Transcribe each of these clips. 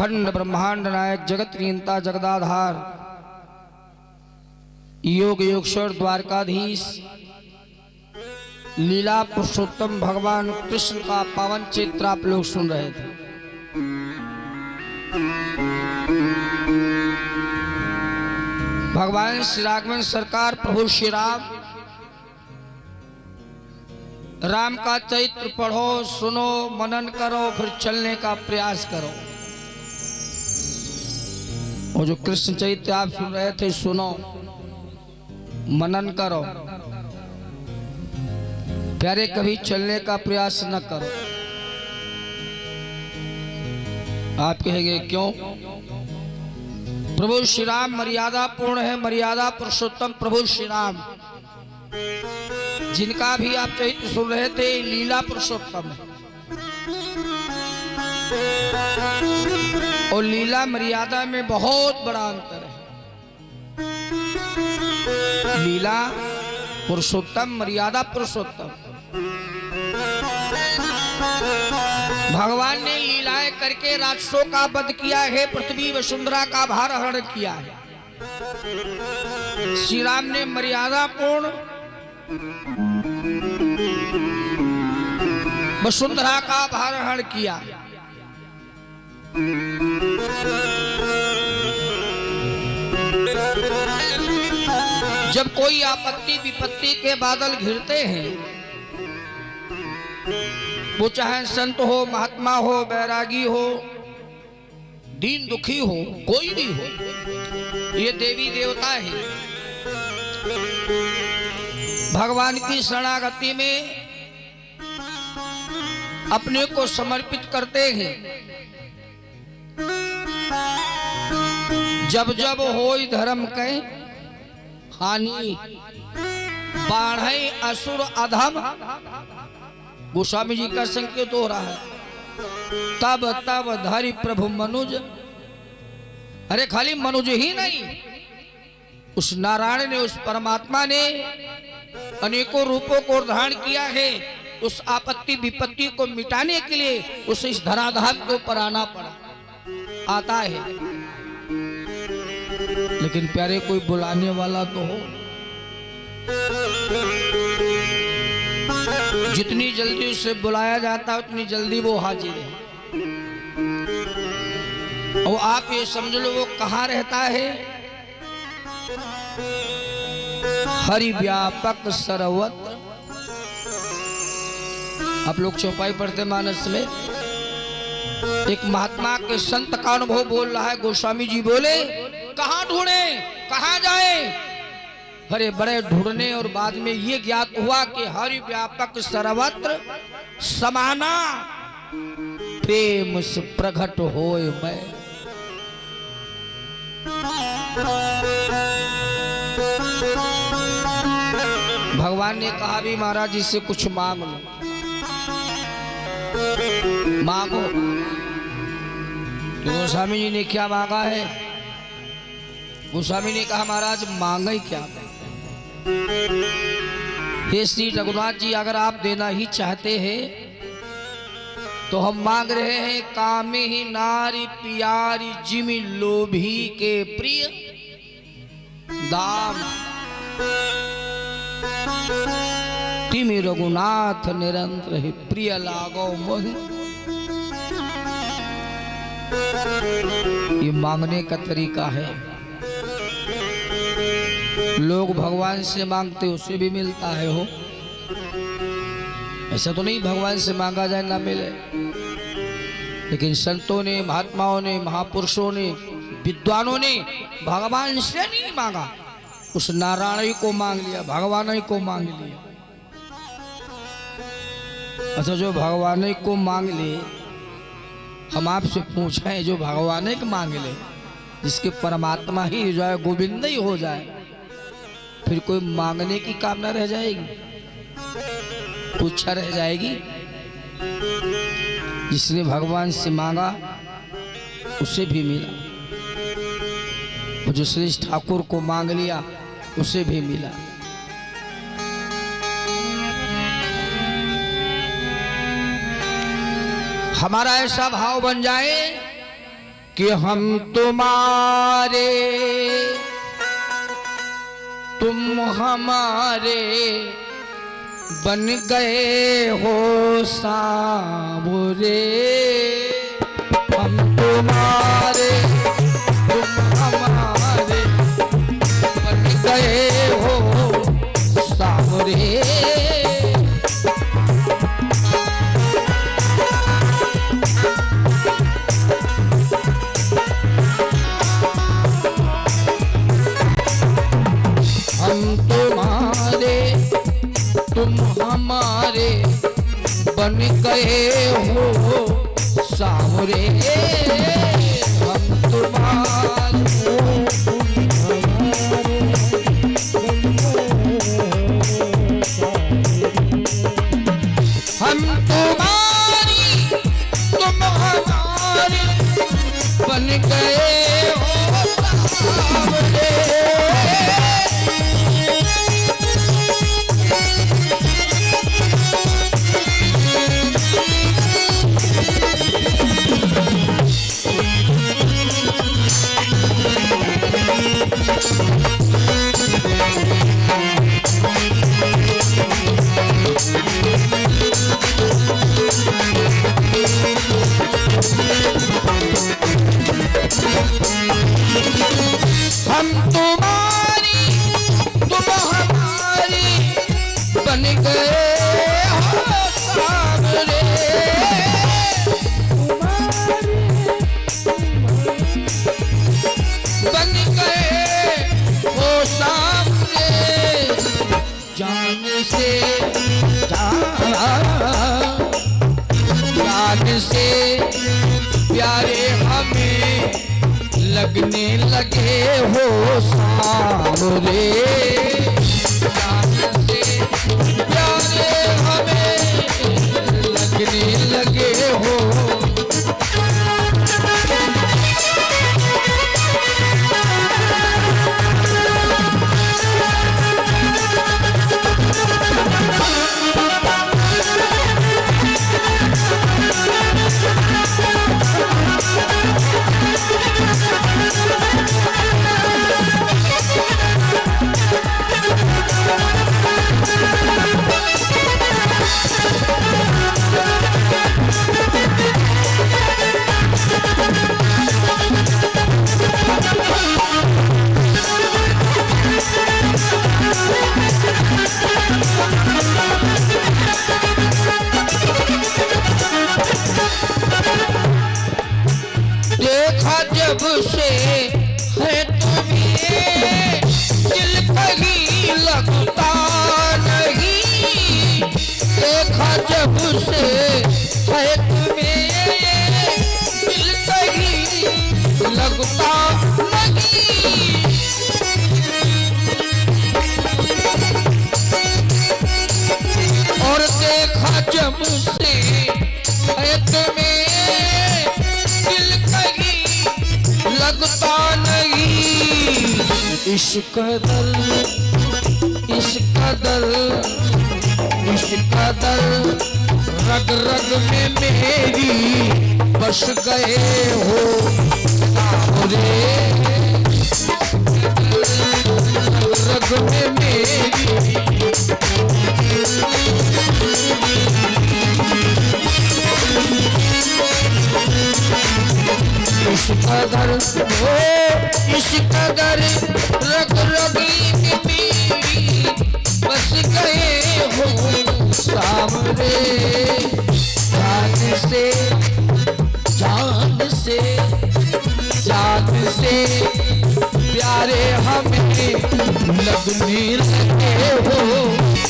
अखंड ब्रह्मांड नायक जगत नियंता जगदाधार योग योगेश्वर द्वारकाधीश लीला पुरुषोत्तम भगवान कृष्ण का पावन चित्र आप लोग सुन रहे थे। भगवान श्री राघवेंद्र सरकार प्रभु श्री राम का चरित्र पढ़ो, सुनो, मनन करो, फिर चलने का प्रयास करो। वो जो कृष्ण चरित्र आप सुन रहे थे, सुनो, मनन करो, प्यारे कभी चलने का प्रयास न करो। आप कहेंगे क्यों? प्रभु श्री राम मर्यादा पूर्ण है, मर्यादा पुरुषोत्तम प्रभु श्री राम, जिनका भी आप चरित्र सुन रहे थे, लीला पुरुषोत्तम और लीला मर्यादा में बहुत बड़ा अंतर है। लीला पुरुषोत्तम, मर्यादा पुरुषोत्तम। भगवान ने लीलाएं करके राक्षसों का वध किया है, पृथ्वी वसुंधरा का भार हरण किया है। श्री राम ने मर्यादा पूर्ण वसुंधरा का भार हरण किया। जब कोई आपत्ति विपत्ति के बादल घिरते हैं, वो चाहे संत हो, महात्मा हो, बैरागी हो, दीन दुखी हो, कोई भी हो, ये देवी देवता है, भगवान की शरणागति में अपने को समर्पित करते हैं। जब जब होई धर्म के हानि, बाढ़े असुर अधम, गोस्वामी जी का संकेत हो रहा है। तब तब धरि प्रभु मनुज, अरे खाली मनुज ही नहीं, उस नारायण ने, उस परमात्मा ने अनेकों रूपों को धारण किया है। उस आपत्ति विपत्ति को मिटाने के लिए उसे इस धराधाम के ऊपर आना पड़ा, आता है। लेकिन प्यारे कोई बुलाने वाला तो हो। जितनी जल्दी उसे बुलाया जाता है उतनी जल्दी वो हाजिर है। और आप ये समझ लो वो कहाँ रहता है? हरि व्यापक सर्वत्र। आप लोग चौपाई पढ़ते मानस में, एक महात्मा के संत का अनुभव बोल रहा है। गोस्वामी जी बोले, कहाँ ढूंढे, कहाँ जाए? अरे बड़े ढूंढने और बाद में ये ज्ञात हुआ कि हरि व्यापक सर्वत्र समाना प्रेम से प्रकट होए मैं। भगवान ने कहा भी महाराज जी से कुछ मांग लो, मांगो। तो गोस्वामी जी ने क्या मांगा है? गोस्वामी ने कहा महाराज मांगा ही क्या? हे श्री रघुनाथ जी, अगर आप देना ही चाहते हैं तो हम मांग रहे हैं, कामे ही नारी प्यारी जिमि लोभी के प्रिय दाम, तिमि रघुनाथ निरंतर ही प्रिय लागो मोहि। ये मांगने का तरीका है। लोग भगवान से मांगते उसे भी मिलता है हो, ऐसा तो नहीं भगवान से मांगा जाए ना मिले। लेकिन संतों ने, महात्माओं ने, महापुरुषों ने, विद्वानों ने भगवान से नहीं मांगा, उस नारायण ही को मांग लिया, भगवान ही को मांग लिया। अच्छा, जो भगवान ही को मांग ले, हम आपसे पूछें, जो भगवान ही को मांग ले, जिसके परमात्मा ही जो है गोविंद ही हो जाए, फिर कोई मांगने की कामना रह जाएगी? पूछा रह जाएगी? जिसने भगवान से मांगा उसे भी मिला, और जो श्री ठाकुर को मांग लिया उसे भी मिला। हमारा ऐसा भाव बन जाए कि हम तुम्हारे तुम हमारे बन गए हो सांवरे। हम तुम्हारे तुम हमारे बन गए हो सांवरे। तुम हमारे बन गए हो सांवरे। हम तुम्हारे हम तुम्हारी तुम हमारे बन गए हो सांवरे। हम तुम्हारी तुम हमारी बन गए हो सांवरे। बन गए हो सांवरे। जान से जान से प्यारे हमें लगने लगे हो सांवरे। जान से प्यारे हमें लगने लगे हो। देखा जब से है तुम्हें दिल कहीं लगता नहीं। देखा जब से है तुम्हें दिल कहीं लगता नहीं। और देखा जब से है तुम्हें लगता नहीं। इस कदर रग रग में मेरी बस गए हो सांवरे। रग में मेरी इस कदर रग रगी में मेरी बस गए हो सांवरे। जान से प्यारे हमें लगने लगे हो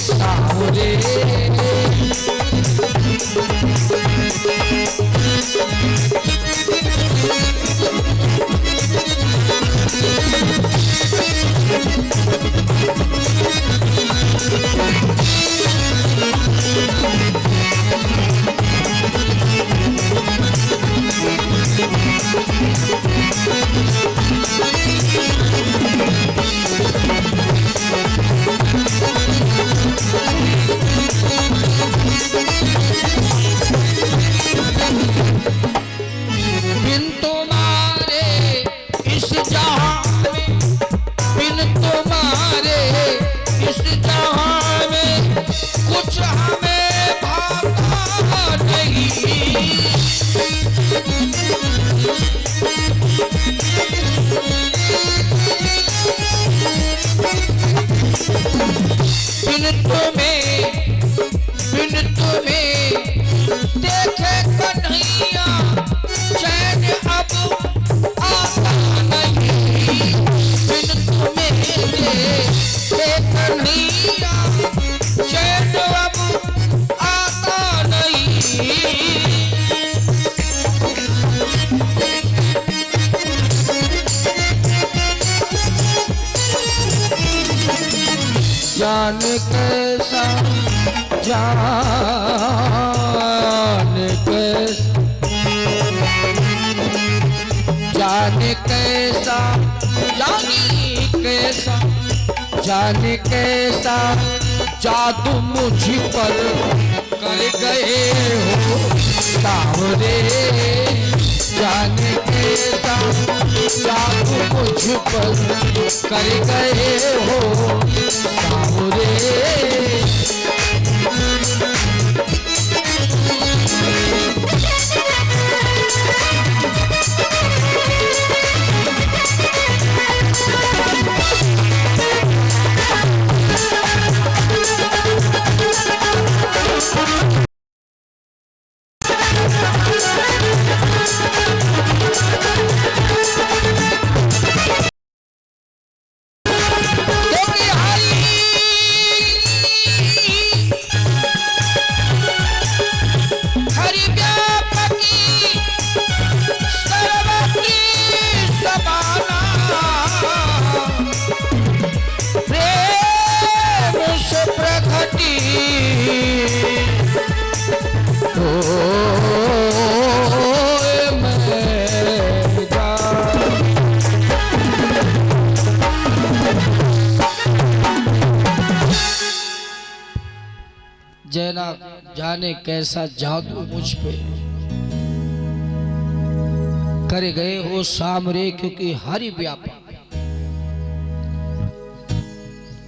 सांवरे। देखे कन्हैया चैन अब आता नहीं, बिन तुम्हें देखे कन्हैया चैन अब आता नहीं। जाने कैसा जाने कैसा जाने कैसा जादू मुझ पर कर गए हो सावरे, जाने कैसा जादू मुझ पर कर गए हो सावरे। जैना जाने कैसा जादू मुझ पे कर गए हो सामरे, क्योंकि हरि व्यापक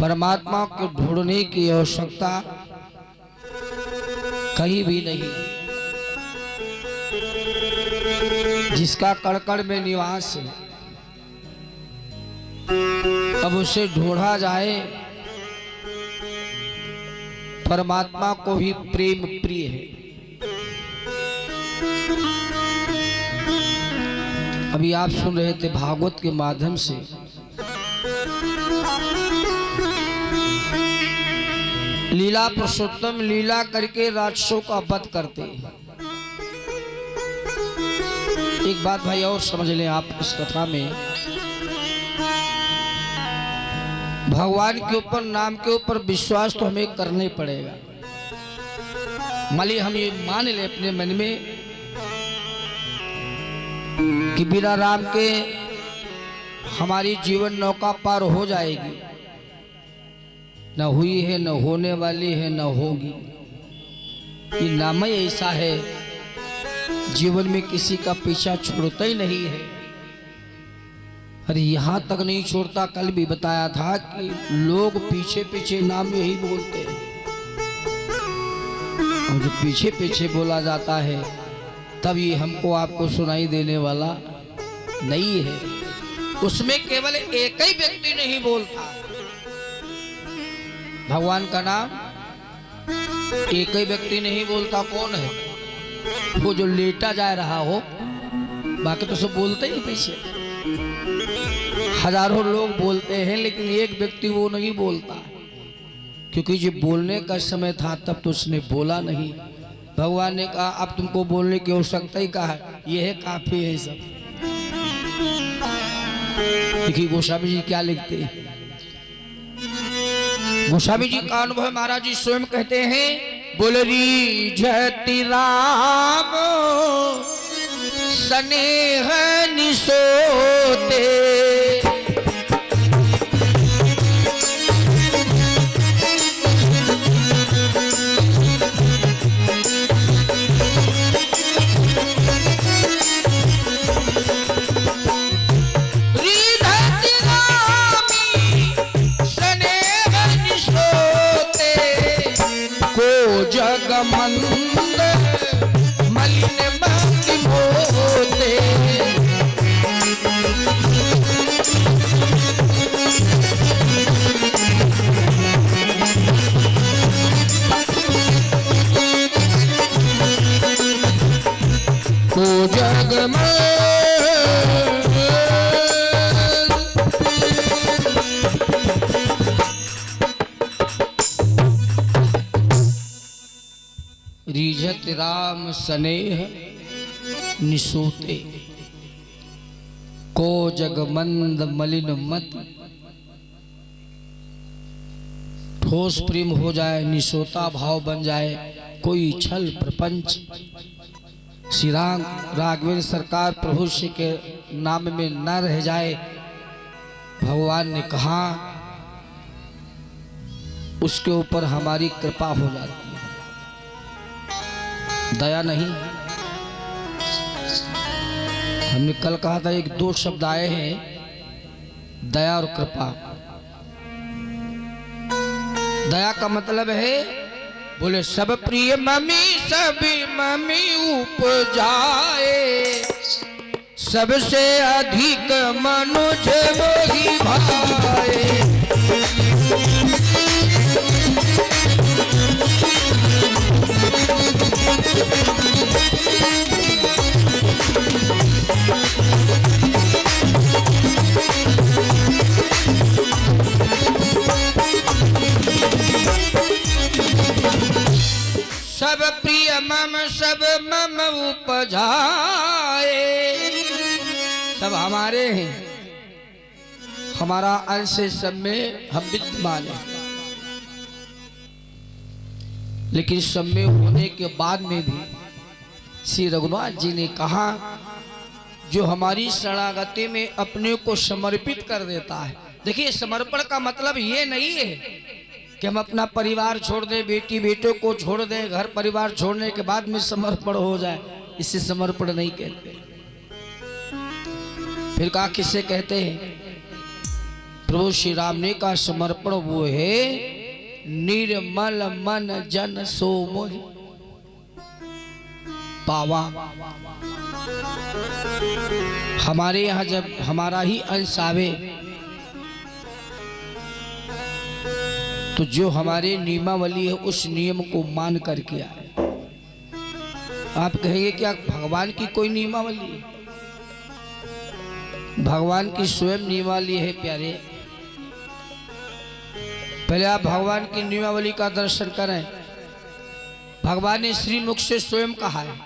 परमात्मा को ढूंढने की आवश्यकता कहीं भी नहीं। जिसका कड़कड़ में निवास है अब उसे ढूंढा जाए। परमात्मा को ही प्रेम प्रिय है। अभी आप सुन रहे थे भागवत के माध्यम से लीला पुरुषोत्तम लीला करके राक्षसों का वध करते। एक बात भाई और समझ लें आप इस कथा में, भगवान के ऊपर नाम के ऊपर विश्वास तो हमें करने पड़ेगा। माली हम ये मान ले अपने मन में कि बिना राम के हमारी जीवन नौका पार हो जाएगी, न हुई है, न होने वाली है, न होगी। ये नाम ही ऐसा है जीवन में किसी का पीछा छोड़ता ही नहीं है। अरे यहाँ तक नहीं छोड़ता, कल भी बताया था कि लोग पीछे पीछे नाम यही बोलते हैं, और जो पीछे पीछे बोला जाता है तब ये हमको आपको सुनाई देने वाला नहीं है। उसमें केवल एक ही व्यक्ति नहीं बोलता, भगवान का नाम एक ही व्यक्ति नहीं बोलता। कौन है? वो जो लेटा जा रहा हो, बाकी तो सब बोलते ही पीछे। हजारों लोग बोलते हैं लेकिन एक व्यक्ति वो नहीं बोलता, क्योंकि जब बोलने का समय था तब तो उसने बोला नहीं। भगवान ने कहा अब तुमको बोलने की आवश्यकता ही कहा है, ये है काफी है सब। देखिए गोस्वामी जी क्या लिखते हैं। गोस्वामी जी का अनुभव महाराज जी स्वयं कहते हैं, बोलरी जति राम स्नेह निसोते, जगमंद मलिन मति होते, को जग में रीझत राम स्नेह निसूते को जगमंद मलिन मत। ठोस प्रेम हो जाए, निसोता भाव बन जाए, कोई छल प्रपंच। श्री राम राघवेंद्र सरकार प्रभु श्री के नाम में न रह जाए। भगवान ने कहा उसके ऊपर हमारी कृपा हो जाती है, दया नहीं। हमने कल कहा था एक दो शब्द आए हैं, दया और कृपा। दया का मतलब है, बोले सब प्रिय मम्मी सभी मम्मी उपजाए, सबसे अधिक मनुज मोहि भाए। सब प्रिय मम सब मम उपजाए, सब हमारे हैं, हमारा अंश सब में हम विद्यमान हैं। लेकिन सब में होने के बाद में भी श्री रघुनाथ जी ने कहा जो हमारी शरणागति में अपने को समर्पित कर देता है। देखिए समर्पण का मतलब ये नहीं है कि हम अपना परिवार छोड़ दें, बेटी बेटों को छोड़ दें, घर परिवार छोड़ने के बाद में समर्पण हो जाए, इसे समर्पण नहीं कहते। फिर कहा किससे कहते हैं? प्रभु श्री राम ने कहा समर्पण वो है निर्मल मन जन सो मोहि पावा। हमारे यहाँ जब हमारा ही अंश आवे तो जो हमारे नियमावली है उस नियम को मान करके आए। आप कहेंगे क्या भगवान की कोई नियमावली है? भगवान की स्वयं नियमावली है प्यारे। पहले आप भगवान की नियमावली का दर्शन करें। भगवान ने श्रीमुख से स्वयं कहा है,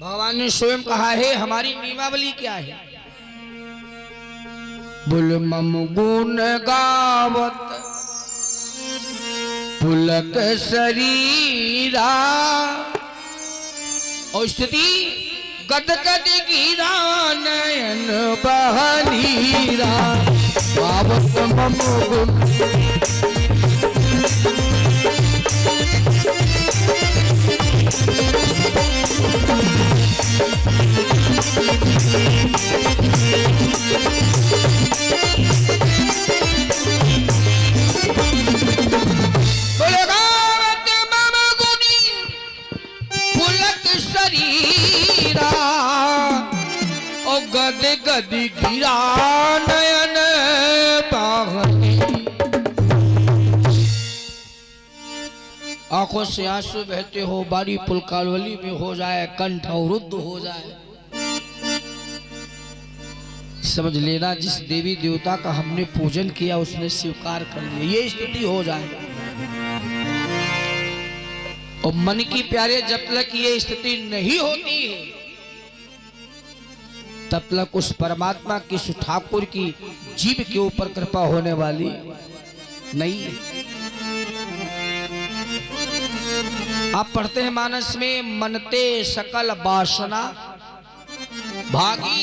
भगवान ने स्वयं कहा है हमारी नियमावली क्या है। बोल मम गुण गावत पुलक शरीरा, और स्तुति गद गद गिरा नयन बहनीरा। गावत मम गुण गद गद गिरा नयन पावनी। आंखों से आंसू बहते हो, बारी पुल कालवली में हो जाए, कंठ अवरुद्ध हो जाए, समझ लेना जिस देवी देवता का हमने पूजन किया उसने स्वीकार कर लिया, ये स्थिति हो जाए। और मन की प्यारे जब तक ये स्थिति नहीं होती है तब तक उस परमात्मा की उस ठाकुर की जीव के ऊपर कृपा होने वाली नहीं है। आप पढ़ते हैं मानस में, मनते सकल वासना भागी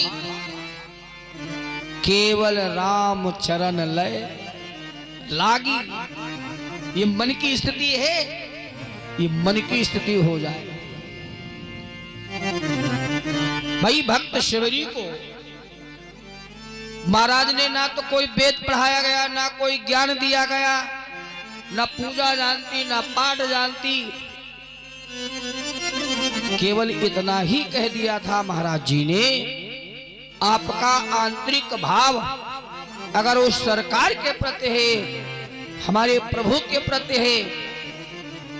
केवल राम चरण लय लागी। ये मन की स्थिति है, ये मन की स्थिति हो जाए। भाई भक्त शिवरी को महाराज ने ना तो कोई वेद पढ़ाया गया, ना कोई ज्ञान दिया गया, ना पूजा जानती, ना पाठ जानती, केवल इतना ही कह दिया था महाराज जी ने, आपका आंतरिक भाव अगर उस सरकार के प्रति है, हमारे प्रभु के प्रति है,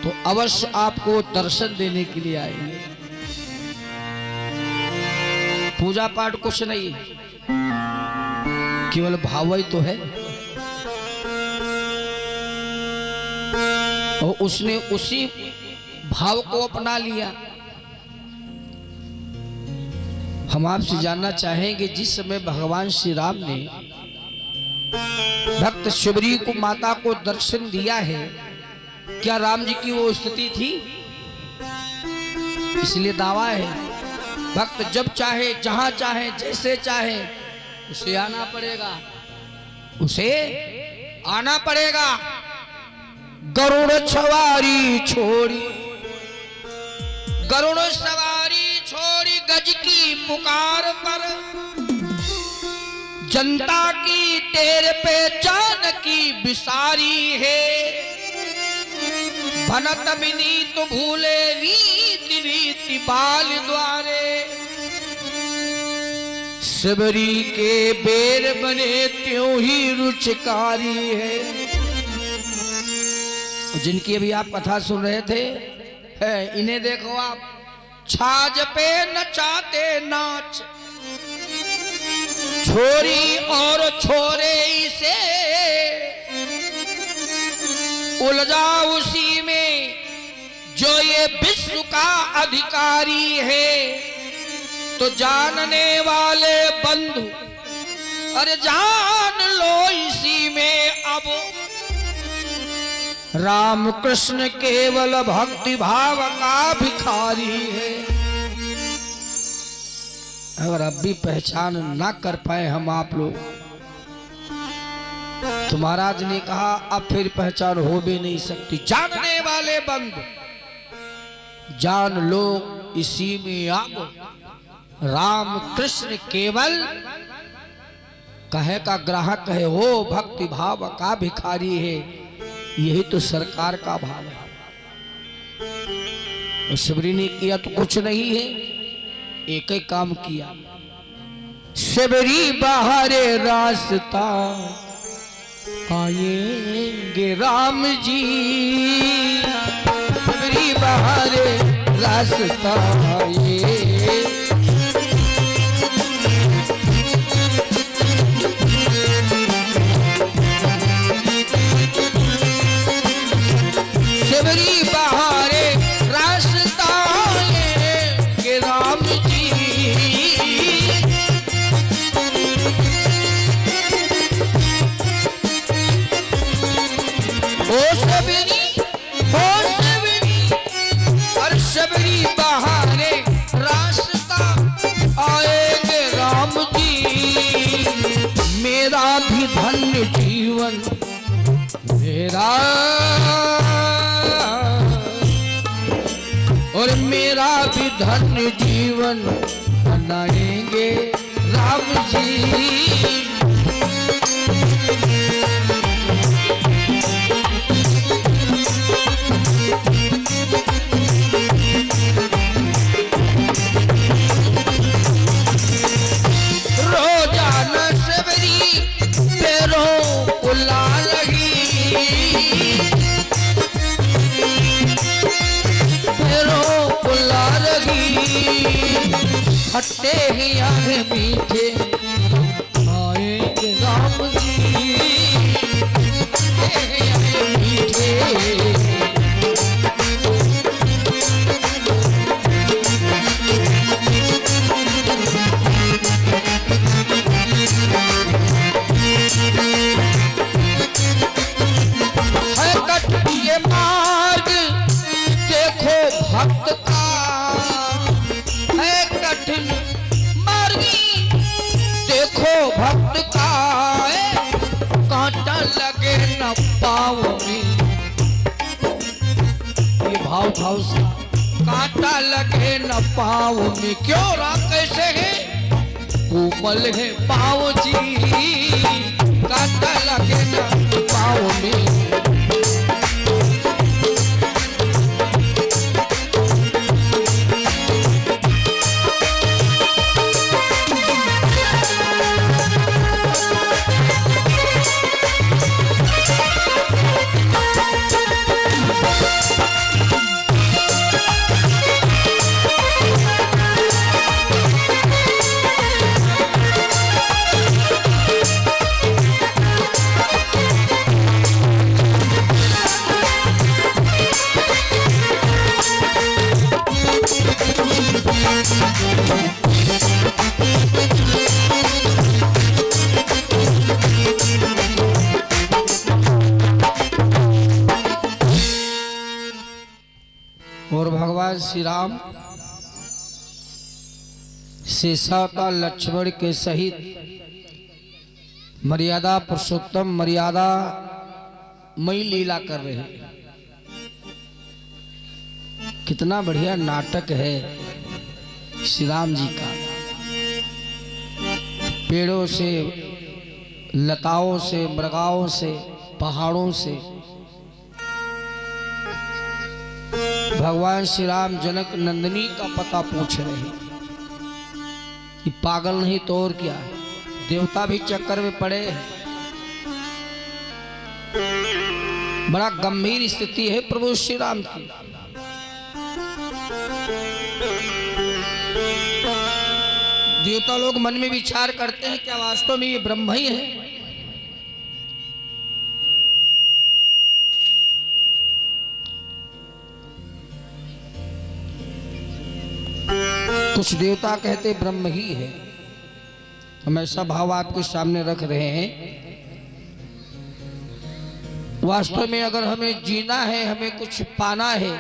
तो अवश्य आपको दर्शन देने के लिए आएंगे। पूजा पाठ कुछ नहीं, केवल भाव ही तो है। और उसने उसी भाव को अपना लिया। हम आपसे जानना चाहेंगे, जिस समय भगवान श्री राम ने भक्त शबरी को माता को दर्शन दिया है, क्या राम जी की वो स्थिति थी? इसलिए दावा है, भक्त जब चाहे, जहां चाहे, जैसे चाहे उसे आना पड़ेगा, उसे आना पड़ेगा। गरुड़ सवारी छोड़ी, गरुड़ सवारी छोड़ी गज की पुकार पर, जनता की तेरे पे जान की बिसारी है। भनत विनीत भूले रीति रीति बाल द्वारे, सबरी के बेर बने त्यों ही रुचकारी है। जिनकी अभी आप कथा सुन रहे थे, है इन्हें देखो आप, छाज पे नचाते नाच, छोरी और छोरे इसे उलझा उसी में जो ये विश्व का अधिकारी है। तो जानने वाले बंधु अरे जान लो इसी में, अब राम कृष्ण केवल भक्ति भाव का भिखारी है। अगर अब भी पहचान ना कर पाए हम आप लोग, तो महाराज ने कहा अब फिर पहचान हो भी नहीं सकती। जानने वाले बंधु जान लो इसी में, अब राम कृष्ण केवल कहे का ग्राहक है, वो भक्ति भाव का भिखारी है। यही तो सरकार का भाव है। और शबरी ने किया तो कुछ नहीं है, एक ही काम किया, शबरी बाहरे रास्ता आएंगे राम जी, शबरी बाहरे रास्ता आए। शबरी बहारे रास्ता आएंगे राम जी, ओ शबरी, ओ शबरी, और शबरी बहारे रास्ता आएंगे राम जी। मेरा भी धन्य जीवन, मेरा और मेरा भी धन्य जीवन बनाएंगे राम जी। रोजाना शबरी पैरों को ला लगी, खट्टे ही यार मीठे आएंगे राम जी, खट्टे ही यार मीठे। है कठिन मार्ग देखो भक्त का, है कठिन मार्गी देखो भक्त का, कांटा लगे न पाँव में। ये भाव था उसका, कांटा लगे न पाँव में। क्यों राम कैसे है? कोमल है पाँव जी, कांटा लगे न पाँव में। और भगवान श्री राम शेषावतार लक्ष्मण के सहित मर्यादा पुरुषोत्तम मर्यादा मई लीला कर रहे हैं। कितना बढ़िया नाटक है श्री राम जी का। पेड़ों से, लताओं से, मृगाओं से, पहाड़ों से भगवान श्री राम जनक नंदिनी का पता पूछ रहे हैं कि पागल नहीं तो और क्या है। देवता भी चक्कर में पड़े हैं। बड़ा गंभीर स्थिति है प्रभु श्री राम की। देवता लोग मन में विचार करते हैं क्या वास्तव में ये ब्रह्म ही है। कुछ देवता कहते ब्रह्म ही है। हम ऐसा भाव आपके सामने रख रहे हैं। वास्तव में अगर हमें जीना है, हमें कुछ पाना है,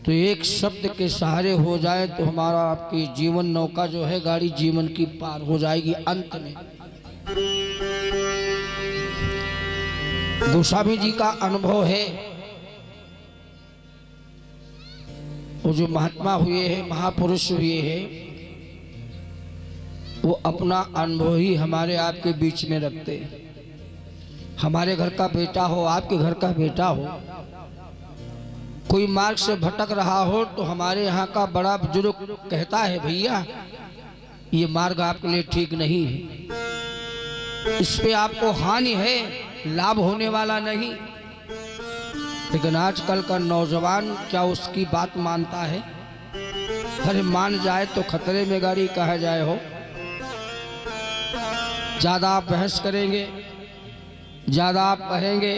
तो एक शब्द के सहारे हो जाए तो हमारा आपकी जीवन नौका जो है गाड़ी जीवन की पार हो जाएगी। अंत में गोस्वामी जी का अनुभव है। वो जो महात्मा हुए हैं, महापुरुष हुए हैं, वो अपना अनुभव ही हमारे आपके बीच में रखते हैं। हमारे घर का बेटा हो, आपके घर का बेटा हो, कोई मार्ग से भटक रहा हो तो हमारे यहाँ का बड़ा बुजुर्ग कहता है भैया ये मार्ग आपके लिए ठीक नहीं है, इस पे आपको हानि है, लाभ होने वाला नहीं। लेकिन आजकल का नौजवान क्या उसकी बात मानता है? अरे मान जाए तो खतरे में गाड़ी कहा जाए हो। ज्यादा आप बहस करेंगे, ज्यादा आप कहेंगे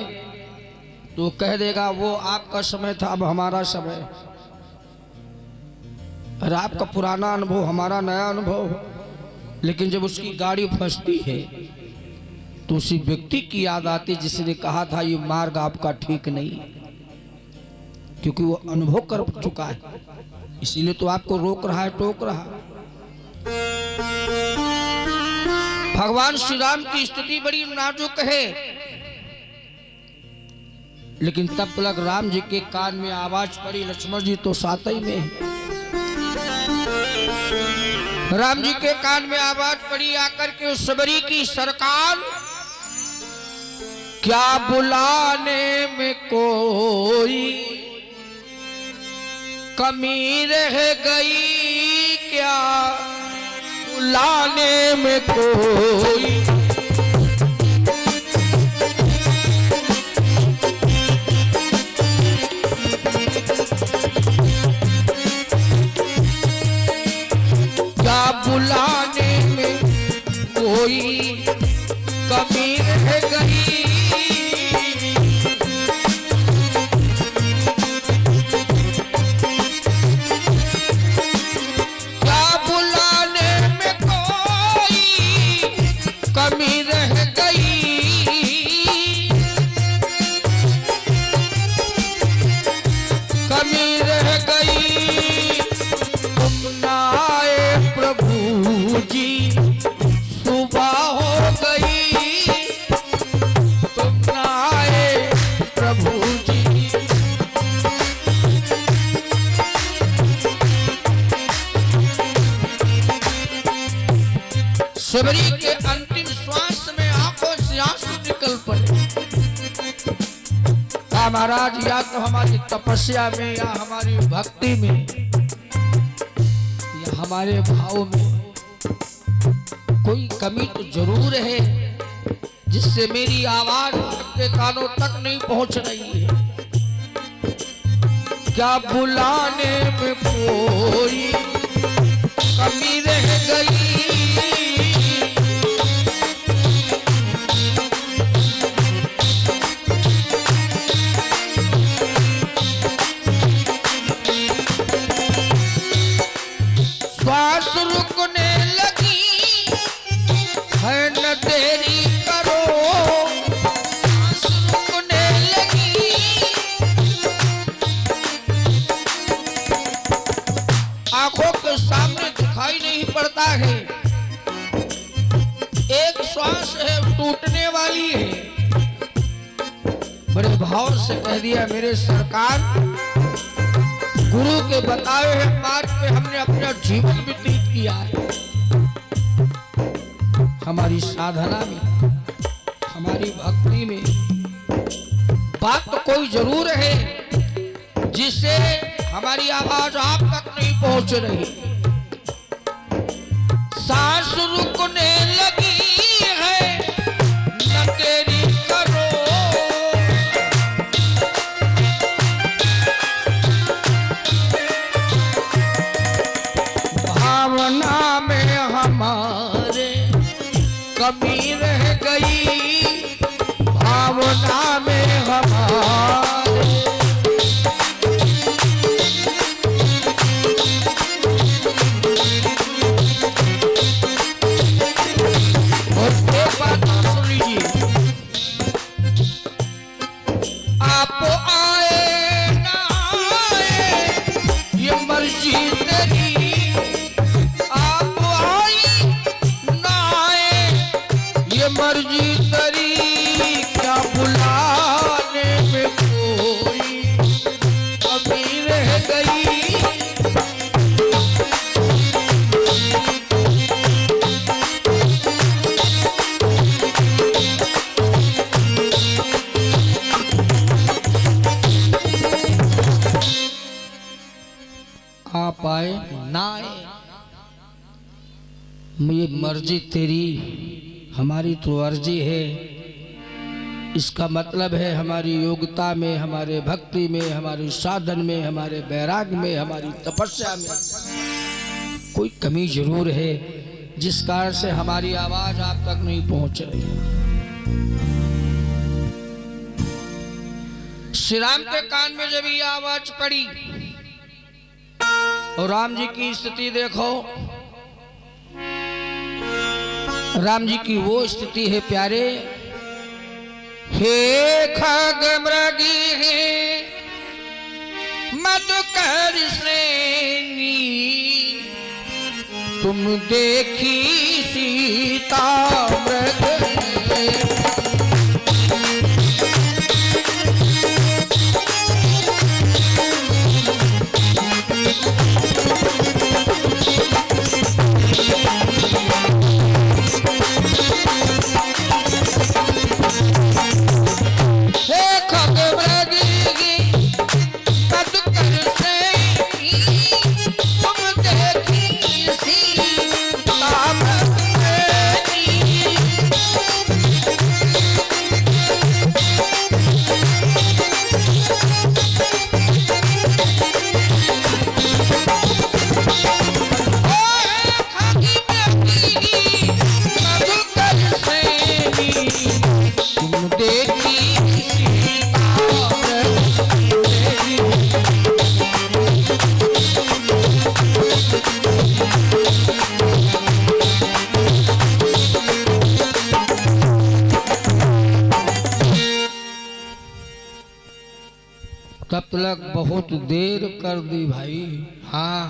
तो कह देगा वो आपका समय था अब हमारा समय। अरे आपका पुराना अनुभव हमारा नया अनुभव। लेकिन जब उसकी गाड़ी फंसती है तो उसी व्यक्ति की याद आती जिसने कहा था ये मार्ग आपका ठीक नहीं, क्योंकि वो अनुभव कर चुका है। इसीलिए तो आपको रोक रहा है, टोक रहा। भगवान श्री राम की स्थिति बड़ी नाजुक है। लेकिन तब तक राम जी के कान में आवाज पड़ी, लक्ष्मण जी तो साथ ही में। राम जी के कान में आवाज पड़ी आकर के उस सबरी की सरकार, क्या बुलाने में कोई कमी रह गई, क्या बुलाने में कोई बुलाने में कोई कमी रह गई, क्या बुलाने में कोई कमी रह गई, कमी रह गई। प्रभु जी सुबह हो गई, तुम न आए प्रभु जी। सबरी के अंतिम श्वास में आंखों से आंसू निकल पड़े। महाराज या तो हमारी तपस्या में या हमारी भक्ति में, हमारे भाव में कोई कमी तो जरूर है जिससे मेरी आवाज आपके कानों तक नहीं पहुंच रही है। क्या बुलाने में कोई कमी रह गई, सांस रुकने लगी है न देरी करो, सांस रुकने लगी। आंखों के सामने दिखाई नहीं पड़ता है, एक श्वास है टूटने वाली है। बड़े भाव से कह दिया मेरे सरकार, गुरु के बताए हुए मार्ग पे हमने अपना जीवन व्यतीत किया है। हमारी साधना में, हमारी भक्ति में बात तो कोई जरूर है जिससे हमारी आवाज आप तक नहीं पहुंच रही। सांस रुकने लगी है न तेरी करो, भावना में हमारे कमी रह गई, भावना में हमारे मर्जी तेरी, क्या बुलाने में कोई कमी रह गई। आप आए ना आए, ये मर्जी तेरी, हमारी तो अर्जी है। इसका मतलब है हमारी योग्यता में, हमारे भक्ति में, हमारे साधन में, हमारे वैराग्य में, हमारी तपस्या में कोई कमी जरूर है, जिस कारण से हमारी आवाज आप तक नहीं पहुंच रही। श्री राम के कान में जब ये आवाज पड़ी और राम जी की स्थिति देखो, राम जी की वो स्थिति है प्यारे, हे खग मृगी है मधुकर श्रेणी, तुम देखी सीता मृग तब तक बहुत देर कर दी भाई। हाँ,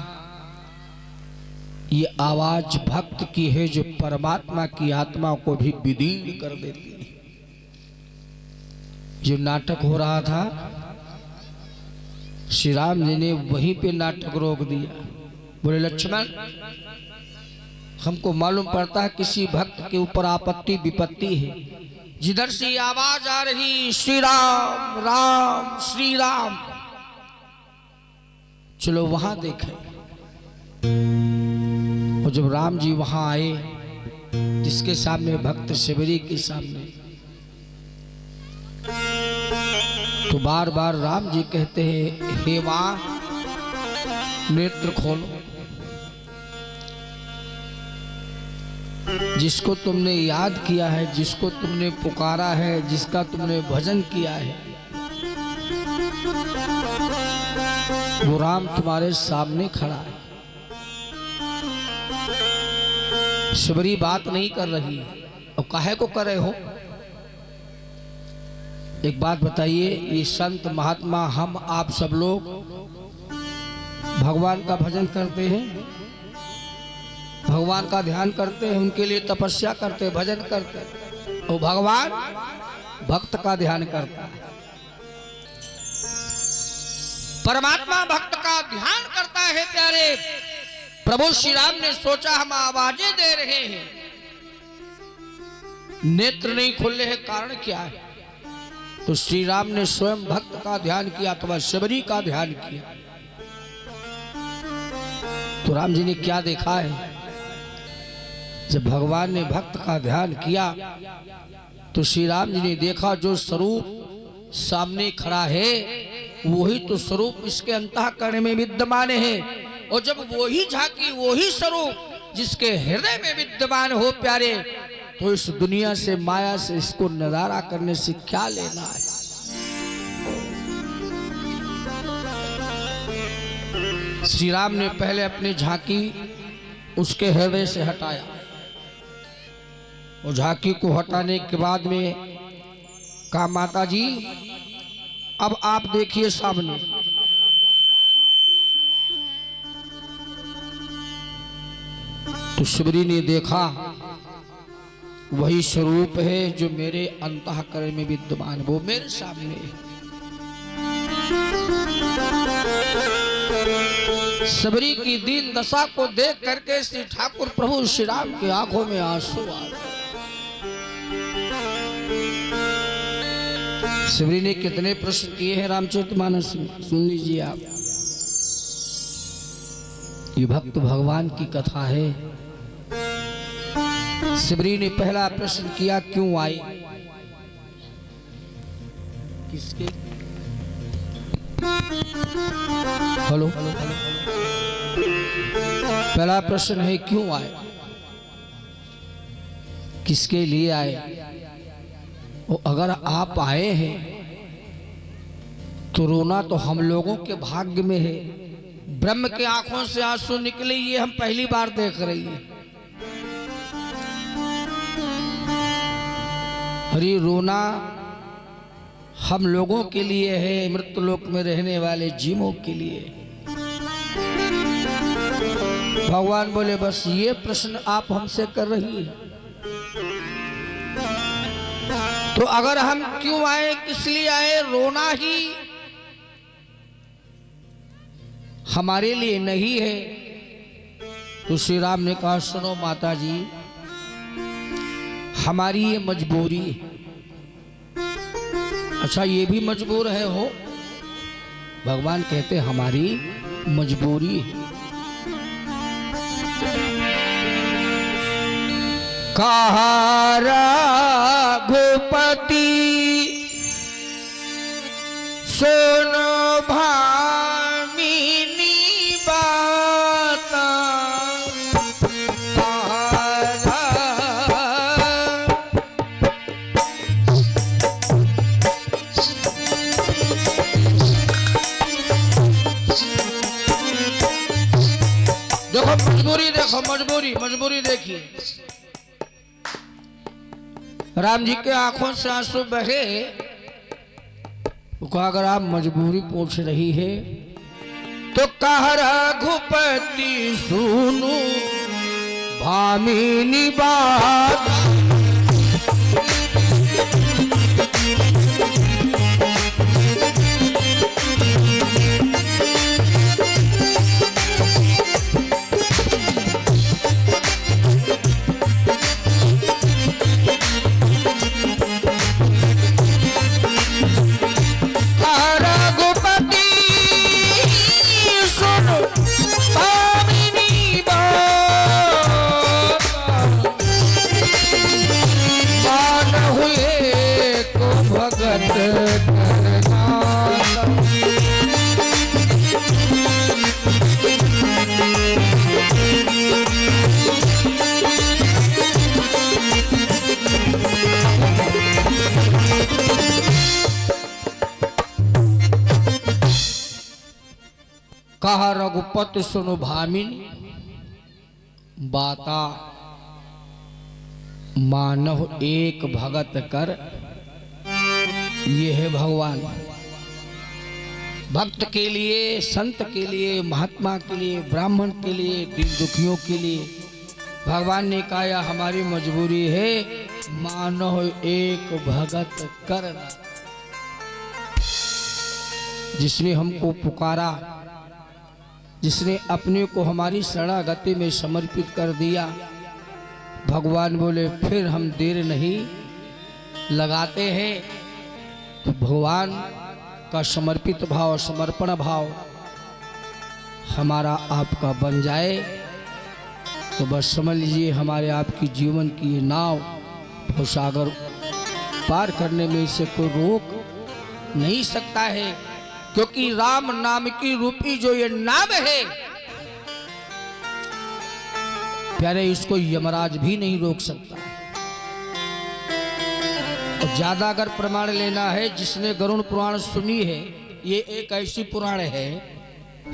ये आवाज भक्त की है जो परमात्मा की आत्मा को भी विदीर्ण कर देती है। जो नाटक हो रहा था, श्री राम जी ने वहीं पे नाटक रोक दिया। बोले लक्ष्मण, हमको मालूम पड़ता है किसी भक्त के ऊपर आपत्ति विपत्ति है, जिधर से आवाज आ रही श्री राम राम श्री राम, चलो वहां देखें। और जब राम जी वहां आए, जिसके सामने भक्त शिवरी के सामने, तो बार बार राम जी कहते हैं, हे मां नेत्र खोलो, जिसको तुमने याद किया है, जिसको तुमने पुकारा है, जिसका तुमने भजन किया है, वो राम तुम्हारे सामने खड़ा है। सबरी बात नहीं कर रही और काहे को कर रहे हो? एक बात बताइए, ये संत महात्मा हम आप सब लोग भगवान का भजन करते हैं, भगवान का ध्यान करते हैं, उनके लिए तपस्या करते हैं, भजन करते हैं, और भगवान भक्त का ध्यान करता है। परमात्मा भक्त का ध्यान करता है। प्यारे प्रभु श्री राम ने सोचा हम आवाजें दे रहे हैं, नेत्र नहीं खुल रहे हैं, कारण क्या है? तो श्री राम ने स्वयं भक्त का ध्यान किया अथवा शबरी का ध्यान किया। तो राम जी ने क्या देखा है? जब भगवान ने भक्त का ध्यान किया तो श्री राम जी ने देखा जो स्वरूप सामने खड़ा है वही तो स्वरूप इसके अंतःकरण में विद्यमान है। और जब वही झांकी वही स्वरूप जिसके हृदय में विद्यमान हो प्यारे, तो इस दुनिया से माया से इसको नजारा करने से क्या लेना है? श्री राम ने पहले अपनी झांकी उसके हृदय से हटाया और झांकी को हटाने के बाद में कहा, माता जी अब आप देखिए सामने। तो शबरी ने देखा वही स्वरूप है जो मेरे अंतःकरण में विद्यमान, वो मेरे सामने है। शबरी की दीन दशा को देख करके श्री ठाकुर प्रभु श्री राम की आंखों में आंसू आ गए। शबरी ने कितने प्रश्न किए हैं रामचरितमानस में, सुन लीजिए आप। ये भक्त भगवान की कथा है। शबरी ने पहला प्रश्न किया, क्यों आई? किसके? हेलो, पहला प्रश्न है क्यों आए, किसके लिए आए? और अगर आप आए हैं तो रोना तो हम लोगों के भाग्य में है। ब्रह्म के आंखों से आंसू निकले ये हम पहली बार देख रही हैं। अरे रोना हम लोगों के लिए है, मृत्युलोक में रहने वाले जीवों के लिए। भगवान बोले बस ये प्रश्न आप हमसे कर रही है, तो अगर हम क्यों आए, किस लिए आए? रोना ही हमारे लिए नहीं है। तो श्री राम ने कहा, सुनो माता जी, हमारी ये मजबूरी है। अच्छा, ये भी मजबूर है हो? भगवान कहते हमारी मजबूरी है। कहा रघुपति सुनो भामिनी बात, देखो मजबूरी, देखो मजबूरी, मजबूरी देखिए। राम जी के आंखों से आंसू बहे। अगर आप मजबूरी पूछ रही है तो कह रघुपति सुनो भामिनी बात, कहा रघुपति सुनो भामिनी बाता। मानव एक भगत कर, ये है भगवान। भक्त के लिए, संत के लिए, महात्मा के लिए, ब्राह्मण के लिए, दीन दुखियों के लिए भगवान ने कहा हमारी मजबूरी है, मानव एक भगत कर। जिसने हमको पुकारा, जिसने अपने को हमारी शरणागति में समर्पित कर दिया, भगवान बोले फिर हम देर नहीं लगाते हैं। तो भगवान का समर्पित भाव, समर्पण भाव हमारा आपका बन जाए तो बस समझ लीजिए हमारे आपकी जीवन की ये नाव भवसागर पार करने में इसे कोई रोक नहीं सकता है। क्योंकि राम नाम की रूपी जो ये नाम है प्यारे, इसको यमराज भी नहीं रोक सकता। और ज्यादा अगर प्रमाण लेना है, जिसने गरुड़ पुराण सुनी है, ये एक ऐसी पुराण है,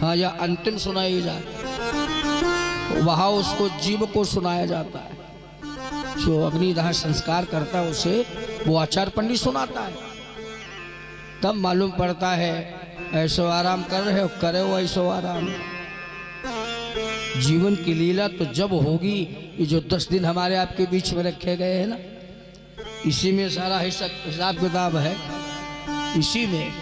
हाँ, या अंतिम सुनाई जाती, वहां उसको जीव को सुनाया जाता है। जो अग्निदाह संस्कार करता है उसे वो आचार्य पंडित सुनाता है, तब मालूम पड़ता है ऐसो आराम कर रहे हो, करे हो ऐसो आराम। जीवन की लीला तो जब होगी, ये जो 10 दिन हमारे आपके बीच में रखे गए हैं ना, इसी में सारा हिसाब किताब है, इसी में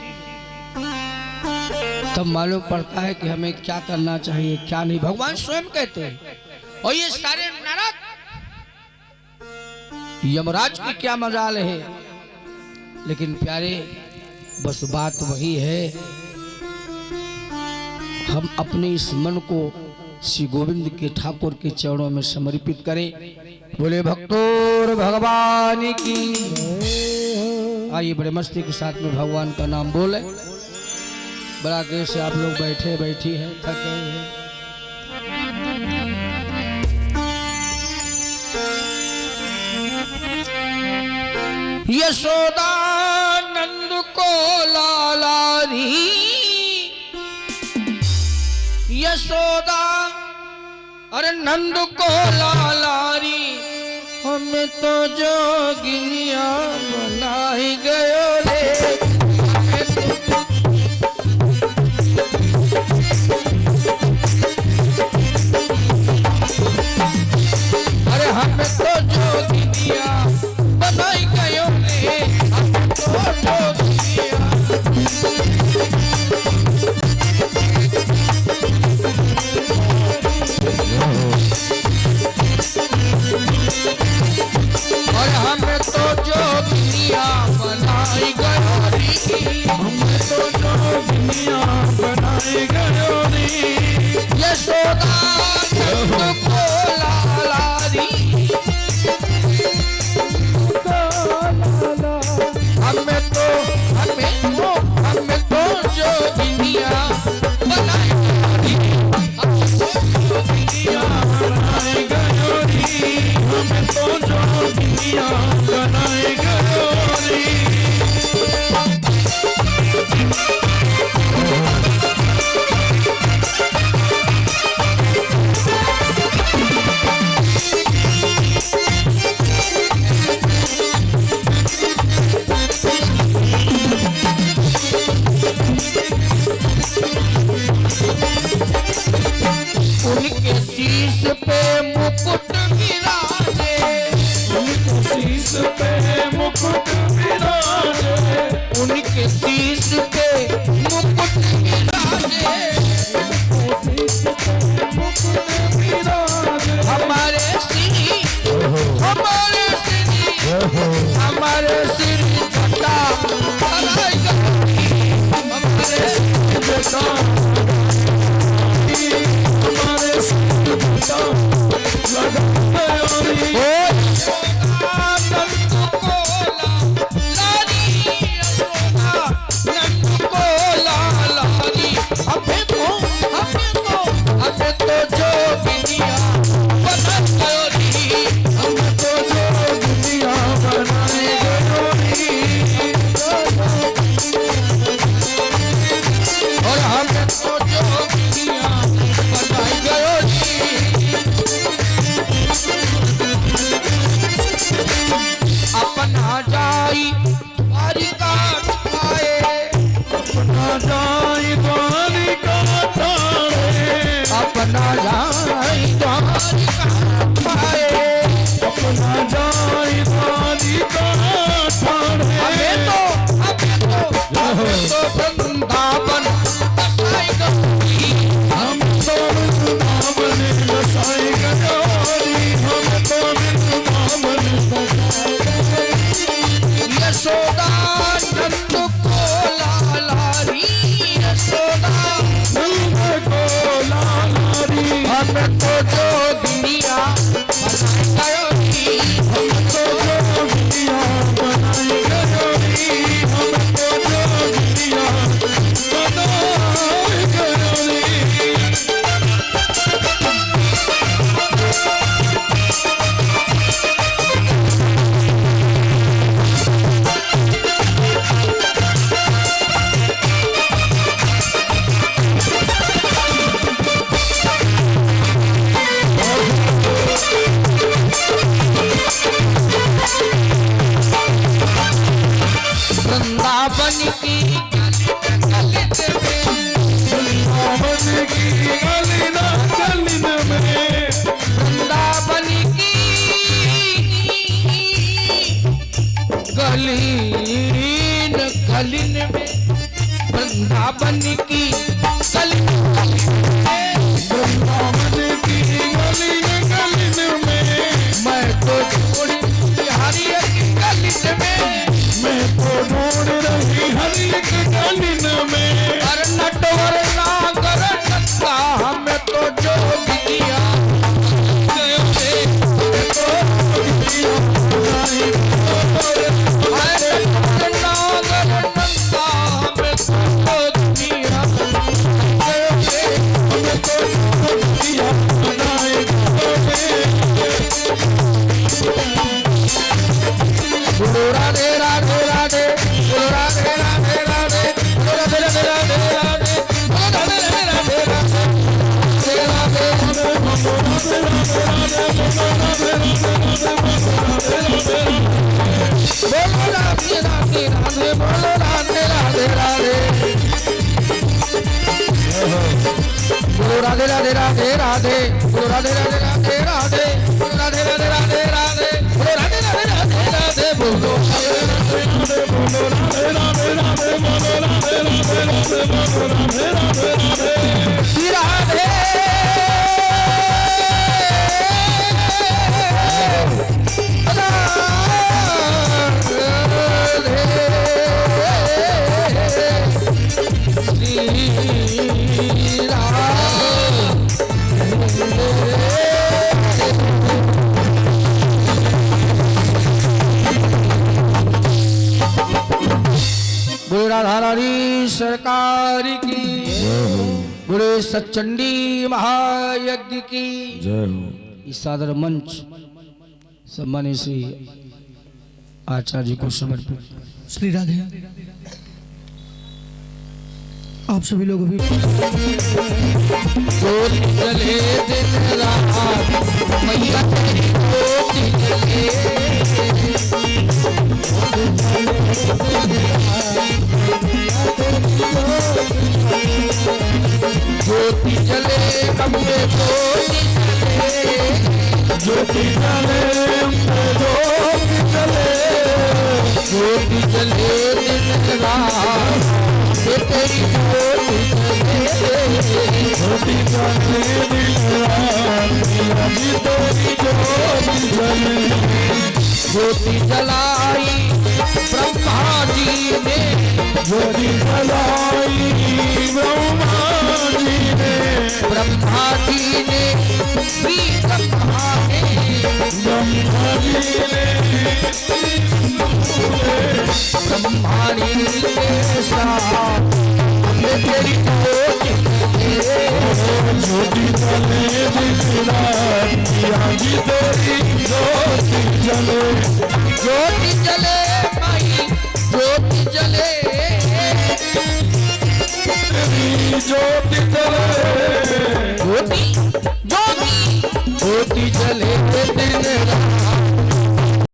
तब मालूम पड़ता है कि हमें क्या करना चाहिए क्या नहीं। भगवान स्वयं कहते हैं। और ये सारे नरक यमराज की क्या मजाल है। लेकिन प्यारे बस बात वही है, हम अपने इस मन को श्री गोविंद के ठाकुर के चरणों में समर्पित करें। बोले भक्तों भगवान की। आइए बड़े मस्ती के साथ में भगवान का नाम बोले। बड़ा देर से आप लोग बैठी हैं, थके हैं। यशोदा नंद को लालारी, यशोदा अरे नंद को लालारी, हमें तो जोगिनिया बनाई गयो रे। अरे हमें तो जोगिनिया बनाई गयो रे, हमें तो जोगिनिया। और हमें तो जोगिनिया बनाई गयोरी, हमें तो जोगिनिया बनाई गयोरी। यशोदा नंद को लालारी, हमें तो जोगिनिया बनाई गयोरी, जोगिनिया बनाई गयोरी, हमें तो जोगिनिया बनाई गयोरी। उनके शीश पे मुकुट विराजे, उनके शीश पे मुकुट विराजे, उनके शीश पे मुकुट विराजे, मुकुट विराजे। हमारे श्री, हमारे श्री, हमारे श्री जटा बनाई गई, हमारे श्री जटा और हम अपना जाई द्वारिका पाए, अपना जाई द्वारिका ठाणे। हमें तो वृंदावन बसाई गौरी, हम तो वृंदावन बसाई गौरी, हम तो वृंदावन बसाई गौरी। यशोदा नंद को लालारी, यशोदा नंद को लालारी, हम तो जो दुनिया बनाई गौरी, हम तो जो दुनिया बनाई गौरी, हम तो जो दुनिया बनाई गौरी। वृंदावन की गलित में, वृंदावन की गलिन गलिन में, वृंदावन की गलीन गलीन में, वृंदावन की गलीन में, वृंदावन की गलिन गलिन में, मैं तो छोड़ी बिहारी की गलीन में, मैं तो ढूंढ रही हर एक गलिन में। अरे नटवर नागर नंदा हमें तो जो दिया गयो रे, हमें तो दुनिया बनाई गौरी, अरे नटवर नागर नंदा हमें तो दुनिया गयो रे, हमें तो दुनिया बनाई गौरी। बोलो राधे राधे राधे, बोलो राधे राधे राधे, बोलो राधे राधे राधे राधे, बोलो राधे राधे राधे राधे, राधे बोलो राधे राधे राधे, बोलो राधे राधे राधे, बोलो राधे राधे राधे राधे, बोलो राधे राधे राधे राधे, बोलो राधे राधे राधे राधे, बोलो राधे राधे राधे राधे, बोलो श्री राधे बोले राधा रानी सरकार की, बोले सचंडी महायज्ञ की जय हो। इस सादर मंच सम्मानित श्री आचार्य जी को समर्पित। श्री राधे। आप सभी लोग भी ज्योति जले दिन रात, मैया तेरी ज्योति जले, ज्योति जले कमरे ज्योति जले, ज्योति जले ज्योति जले, ज्योति जले दिन रात, ये तेरी ज्योति जले, ज्योति जले दिन रात, मेरी तेरी ज्योति जले। ज्योति जलाई ब्रह्मा जी ने, ज्योति जलाई ब्रह्मा जी ने, ब्रह्मा जी ने श्री ब्रह्मा ने, ब्रह्मा जी ने ब्रह्मा जी के साथ हमने तेरी ज्योति जले, ज्योति जले दिन रात, आज तेरी ज्योति जले। ज्योति जले भाई ज्योति जले, तेरी ज्योति जले, ज्योति ज्योति ज्योति जले दिन रात,